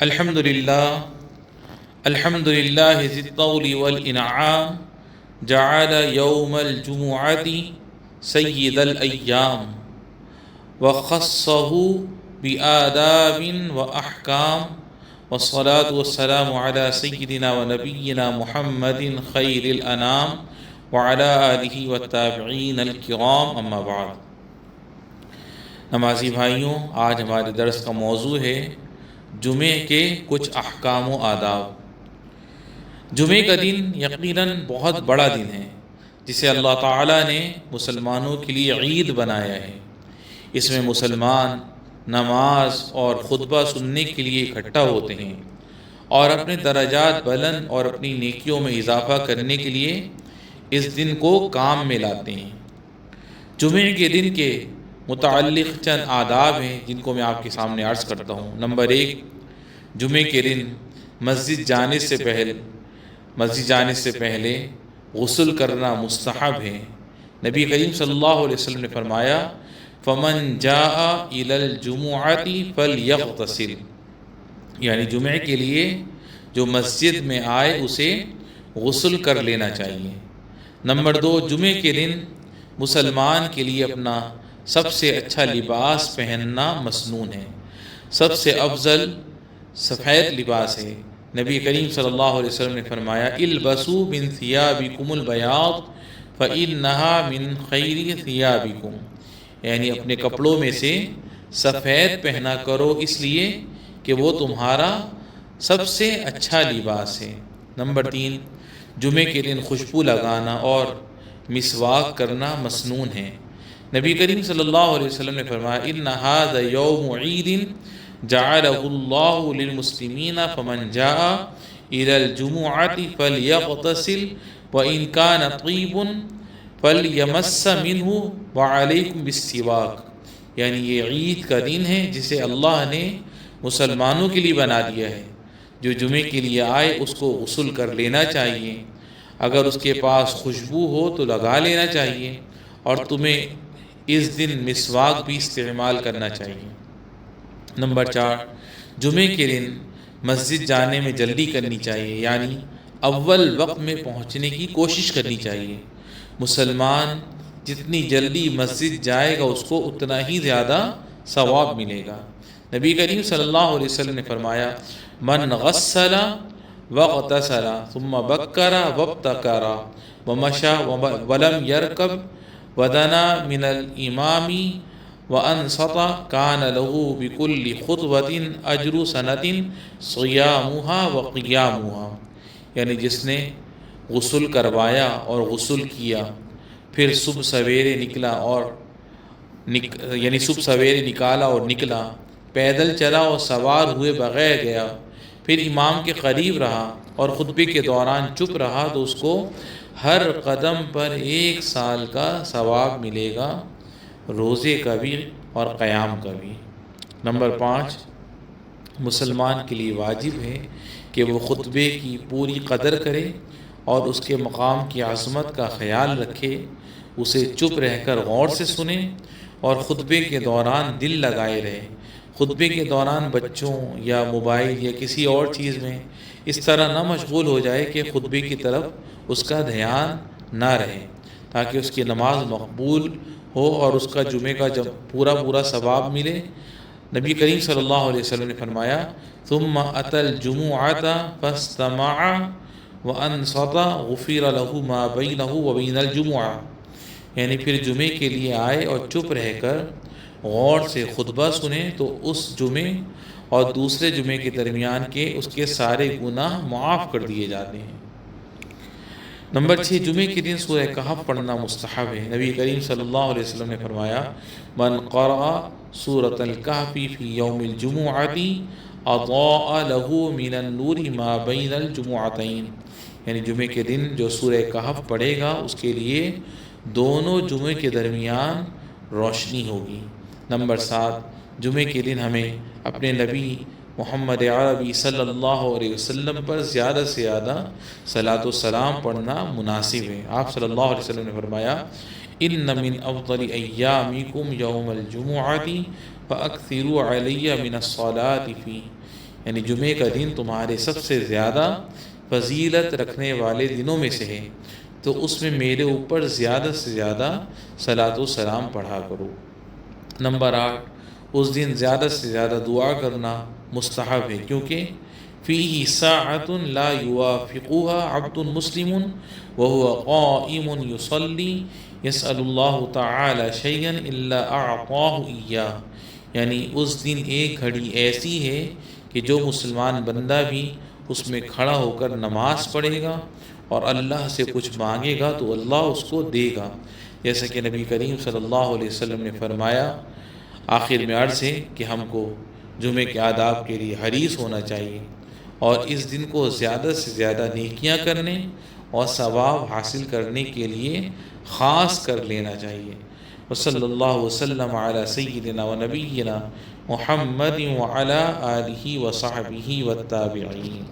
الحمد للہ ذی الطول والانعام جعل یوم الجمعۃ سید الایام وخصه بآداب واحکام والصلاة والسلام علی سیدنا ونبینا محمد خیر الانام وعلی آلہ والتابعین الکرام، اما بعد۔ نمازی بھائیوں، آج ہمارے درس کا موضوع ہے جمعے کے کچھ احکام و آداب۔ جمعے کا دن یقیناً بہت بڑا دن ہے جسے اللہ تعالیٰ نے مسلمانوں کے لیے عید بنایا ہے۔ اس میں مسلمان نماز اور خطبہ سننے کے لیے اکٹھا ہوتے ہیں اور اپنے درجات بلند اور اپنی نیکیوں میں اضافہ کرنے کے لیے اس دن کو کام میں لاتے ہیں۔ جمعے کے دن کے متعلق چند آداب ہیں جن کو میں آپ کے سامنے عرض کرتا ہوں۔ نمبر 1، جمعے کے دن مسجد جانے سے پہلے غسل کرنا مستحب ہے۔ نبی کریم صلی اللہ علیہ وسلم نے فرمایا، فَمَنْ جَاءَ إِلَى الْجُمُعَةِ فَلْيَغْتَسِلْ، یعنی جمعے کے لیے جو مسجد میں آئے اسے غسل کر لینا چاہیے۔ نمبر 2، جمعے کے دن مسلمان کے لیے اپنا سب سے اچھا لباس پہننا مسنون ہے۔ سب سے افضل سفید لباس ہے۔ نبی کریم صلی اللہ علیہ وسلم نے فرمایا، البسوا من ثيابكم البياض فإنها من خير ثيابكم، یعنی اپنے کپڑوں میں سے سفید پہنا کرو اس لیے کہ وہ تمہارا سب سے اچھا لباس ہے۔ نمبر 3، جمعے کے دن خوشبو لگانا اور مسواک کرنا مسنون ہے۔ نبی کریم صلی اللہ علیہ وسلم نے فرمایا، ان ھذا یوم عید جعلہ اللہ للمسلمین فمن جاء الی الجمعۃ فلیغتسل وان کان طیب فلیمس منہ وعلیکم بالسواک، یعنی یہ عید کا دن ہے جسے اللہ نے مسلمانوں کے لیے بنا دیا ہے۔ جو جمعے کے لیے آئے اس کو غسل کر لینا چاہیے، اگر اس کے پاس خوشبو ہو تو لگا لینا چاہیے، اور تمہیں اس دن مسواک بھی استعمال کرنا چاہیے۔ نمبر 4، جمعے کے دن مسجد جانے میں جلدی کرنی چاہیے، یعنی اول وقت میں پہنچنے کی کوشش کرنی چاہیے۔ مسلمان جتنی جلدی مسجد جائے گا اس کو اتنا ہی زیادہ ثواب ملے گا۔ نبی کریم صلی اللہ علیہ وسلم نے فرمایا، من غسل واغتسل ثم بکر وابتکر ومشى ولم يركب ودنا من الامام وانصت كان له بكل خطوة اجر سنة صيامها وقيامها، یعنی جس نے غسل کروایا اور غسل کیا، پھر صبح سویرے نکالا اور نکلا، پیدل چلا اور سوار ہوئے بغیر گیا، پھر امام کے قریب رہا اور خطبے کے دوران چپ رہا، تو اس کو ہر قدم پر 1 سال کا ثواب ملے گا، روزے کا بھی اور قیام کا بھی۔ نمبر 5، مسلمان کے لیے واجب ہے کہ وہ خطبے کی پوری قدر کرے اور اس کے مقام کی عظمت کا خیال رکھے، اسے چپ رہ کر غور سے سنے اور خطبے کے دوران دل لگائے رہے۔ خطبے کے دوران بچوں یا موبائل یا کسی اور چیز میں اس طرح نہ مشغول ہو جائے کہ خطبے کی طرف اس کا دھیان نہ رہے، تاکہ اس کی نماز مقبول ہو اور اس کا جمعے کا جب پورا ثواب ملے۔ نبی کریم صلی اللہ علیہ وسلم نے فرمایا، ثم اتى الجمعۃ فاستمع وانصت غفر له ما بینہ وبین الجمعہ، یعنی پھر جمعے کے لیے آئے اور چپ رہ کر غور سے خطبہ سنے تو اس جمعے اور دوسرے جمعے کے درمیان کے اس کے سارے گناہ معاف کر دیے جاتے ہیں۔ نمبر 6، جمعے کے دن سورہ کہف پڑھنا مستحب ہے۔ نبی کریم صلی اللہ علیہ وسلم نے فرمایا، من قرأ سورۃ الکہف فی یوم الجمعۃ اضاء له من النور ما بین الجمعتین، یعنی جمعے کے دن جو سورہ کہف پڑھے گا اس کے لیے دونوں جمعے کے درمیان روشنی ہوگی۔ نمبر 7، جمعے کے دن ہمیں اپنے نبی محمد عربی صلی اللہ علیہ وسلم پر زیادہ سے زیادہ صلاۃ و سلام پڑھنا مناسب ہے۔ آپ صلی اللہ علیہ وسلم نے فرمایا، ان من افضل ایامکم یوم الجمعۃ فاکثروا علی من الصلاۃ فیہ، یعنی جمعے کا دن تمہارے سب سے زیادہ فضیلت رکھنے والے دنوں میں سے ہے، تو اس میں میرے اوپر زیادہ سے زیادہ صلاۃ و سلام پڑھا کرو۔ نمبر 8، اس دن زیادہ سے زیادہ دعا کرنا مستحب ہے، کیونکہ فیہ ساعۃ لا یوافقها عبد مسلم وهو قائم یصلی یسأل اللہ تعالی شیئا الا اعطاہ ایاہ، یعنی اس دن ایک گھڑی ایسی ہے کہ جو مسلمان بندہ بھی اس میں کھڑا ہو کر نماز پڑھے گا اور اللہ سے کچھ مانگے گا تو اللہ اس کو دے گا، جیسا کہ نبی کریم صلی اللہ علیہ وسلم نے فرمایا۔ آخر میں عرض ہے کہ ہم کو جمعے کے آداب کے لیے حریص ہونا چاہیے اور اس دن کو زیادہ سے زیادہ نیکیاں کرنے اور ثواب حاصل کرنے کے لیے خاص کر لینا چاہیے۔ وصلی اللہ وسلم علی سیدنا و نبینا محمد وعلی آلہ وصحبہ والتابعین۔